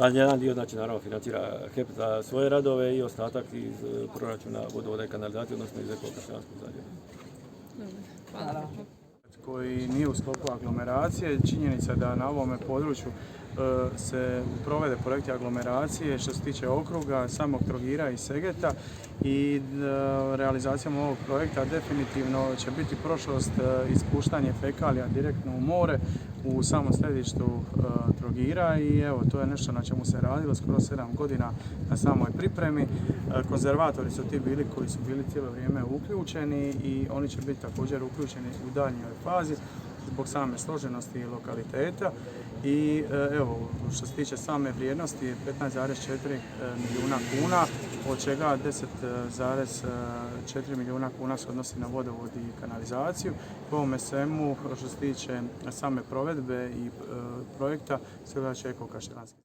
jedan dio znači naravno financira HEP za svoje radove i ostatak iz proračuna vodovoda i kanalizacije, odnosno iz Eko-Kaštelanskog zaljeva. Hvala. Koji nije u sklopu aglomeracije. Činjenica da na ovome području se provede projekti aglomeracije što se tiče okruga, samog Trogira i Segeta i realizacijom ovog projekta definitivno će biti prošlost ispuštanje fekalija direktno u more u samom središtu Trogira i evo to je nešto na čemu se radilo skoro 7 godina na samoj pripremi. Konzervatori su ti bili koji su bili cijelo vrijeme uključeni i oni će biti također uključeni u daljnjoj fazi zbog same složenosti lokaliteta i evo što se tiče same vrijednosti 15,4 milijuna kuna, od čega 10,4 milijuna kuna se odnosi na vodovod i kanalizaciju. Po ovome svemu što se tiče same provedbe i projekta sve će Eko-Kaštelanski.